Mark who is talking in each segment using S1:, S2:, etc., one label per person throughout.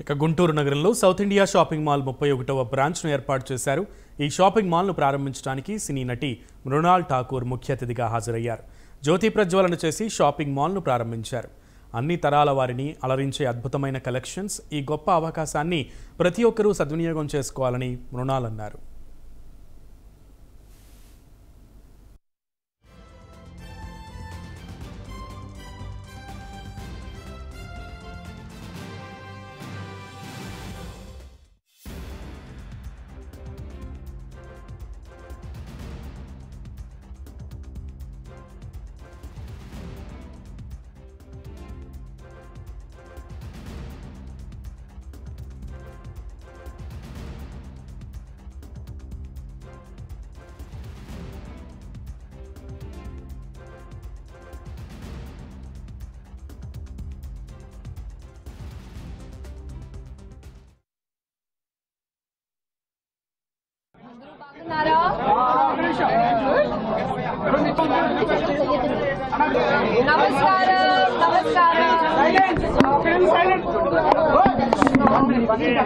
S1: ఇక గుంటూరు నగరంలో south India shopping mall 31వ బ్రాంచ్ను ఏర్పాటు చేశారు. ఈ షాపింగ్ మాల్ను ప్రారంభించడానికి సినీ నటి మృణాల్ ఠాకూర్ ముఖ్య అతిథిగా హాజరయ్యారు. జ్యోతి ప్రజ్వలన చేసి షాపింగ్ మాల్ను ప్రారంభించారు. అన్ని తరాల వారిని అలరించే అద్భుతమైన కలెక్షన్స్, ఈ గొప్ప అవకాశాన్ని ప్రతి ఒక్కరూ సద్వినియోగం చేసుకోవాలని మృణాల్ అన్నారు.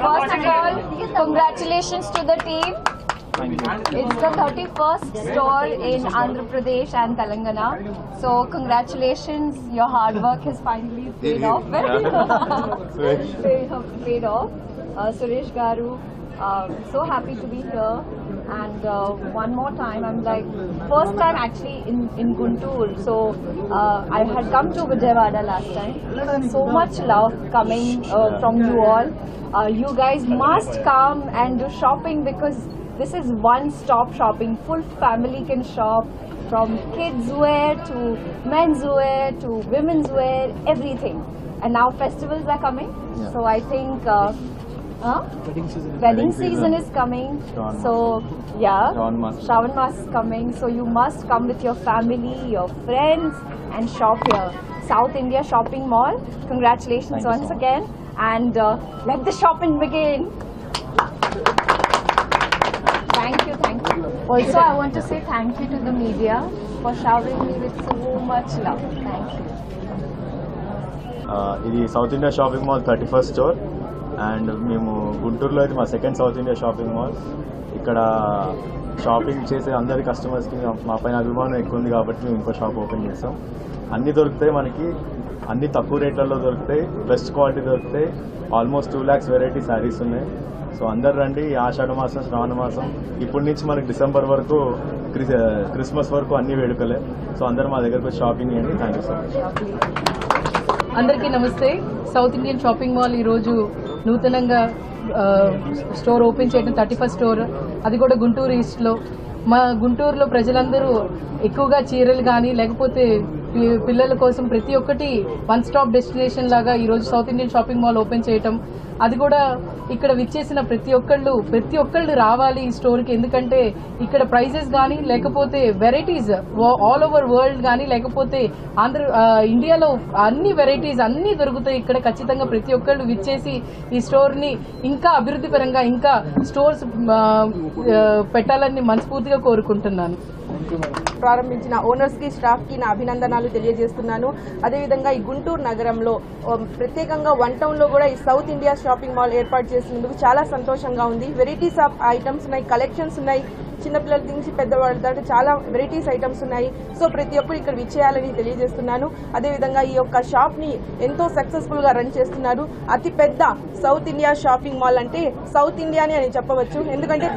S2: First of all, congratulations to the team. It's the 31st store in Andhra Pradesh and Telangana. So congratulations, your hard work has finally paid off. Paid off. Suresh Garu, so happy to be here. And one more time, I'm like, first time actually in Guntur. So I had come to Vijayawada last time. So much love coming from you all. You guys must come and do shopping because this is one-stop shopping. Full family can shop, from kids wear to men's wear to women's wear, everything. And now festivals are coming. Yeah. So I think wedding season is coming. So yeah, Shravan Mas is coming. So you must come with your family, your friends and shop here. South India Shopping Mall. Congratulations once again. And let the shopping begin. Thank you. Also, I want to say thank you to the media for showering me with so much love. Thank you.
S3: ఇది south India shopping mall 31st store and మేము గుంటూరులో అయితే మా second south India shopping mall. ఇక్కడ shopping చేసే అందరి కస్టమర్స్కి మా పైన అభిమానం ఎక్కువ ఉంది కాబట్టి మేము ఇంకో షాప్ ఓపెన్ చేస్తాం. అన్నీ దొరుకుతాయి, మనకి అన్ని తక్కువ రేట్లలో దొరుకుతాయి, బెస్ట్ క్వాలిటీ దొరుకుతాయి. ఆల్మోస్ట్ 2 lakhs వెరైటీ శారీస్ ఉన్నాయి. సో అందరు రండి. ఆషాఢ మాసం, శ్రావణ మాసం, ఇప్పటి నుంచి మనకి డిసెంబర్ వరకు, క్రిస్మస్ వరకు అన్ని వేడుకలే. సో అందరు మా దగ్గరకు వచ్చి షాపింగ్ చేయండి. Thank you so much.
S4: అందరికీ నమస్తే. సౌత్ ఇండియన్ షాపింగ్ మాల్ ఈరోజు నూతనంగా స్టోర్ ఓపెన్ చేయడం, 31st స్టోర్, అది కూడా గుంటూరు ఈస్ట్లో. మా గుంటూరులో ప్రజలందరూ ఎక్కువగా చీరలు కానీ లేకపోతే పిల్లల కోసం ప్రతి ఒక్కటి వన్ స్టాప్ డెస్టినేషన్ లాగా ఈరోజు south Indian shopping mall open చేయటం, అది కూడా ఇక్కడ విచ్చేసిన ప్రతి ఒక్కళ్ళు రావాలి ఈ స్టోర్కి. ఎందుకంటే ఇక్కడ ప్రైజెస్ కానీ లేకపోతే వెరైటీస్ ఆల్ ఓవర్ వరల్డ్ కానీ లేకపోతే ఇండియాలో అన్ని వెరైటీస్ అన్నీ దొరుకుతాయి ఇక్కడ. ఖచ్చితంగా ప్రతి ఒక్కళ్ళు విచ్చేసి ఈ స్టోర్ని ఇంకా అభివృద్ధి పరంగా ఇంకా స్టోర్స్ పెట్టాలని మనస్ఫూర్తిగా కోరుకుంటున్నాను.
S5: ప్రారంభించిన ఓనర్స్ కి, స్టాఫ్ కి నా అభినందనలు తెలియజేస్తున్నాను. అదేవిధంగా ఈ గుంటూరు నగరంలో ప్రత్యేకంగా 1 town లో కూడా ఈ సౌత్ ఇండియా షాపింగ్ మాల్ ఏర్పాటు చేసినందుకు చాలా సంతోషంగా ఉంది. వెరైటీస్ ఆఫ్ ఐటమ్స్ ఉన్నాయి, కలెక్షన్స్ ఉన్నాయి, చిన్నపిల్లల నుంచి పెద్దవాళ్ళ దాకా చాలా వెరైటీస్ ఐటమ్స్ ఉన్నాయి. సో ప్రతి ఒక్కరు ఇక్కడ విచ్చేయాలని తెలియజేస్తున్నాను. అదేవిధంగా ఈ యొక్క షాప్ ని ఎంతో సక్సెస్ఫుల్ గా రన్ చేస్తున్నారు. అతి పెద్ద సౌత్ ఇండియా షాపింగ్ మాల్ అంటే సౌత్ ఇండియాని అని చెప్పవచ్చు. ఎందుకంటే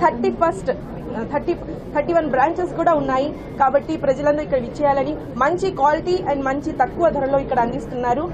S5: 31 బ్రాంచెస్ కూడా ఉన్నాయి. కాబట్టి ప్రజలందరూ ఇక్కడ విచ్చేయాలని, మంచి క్వాలిటీ అండ్ మంచి తక్కువ ధరలో ఇక్కడ అందిస్తున్నారు.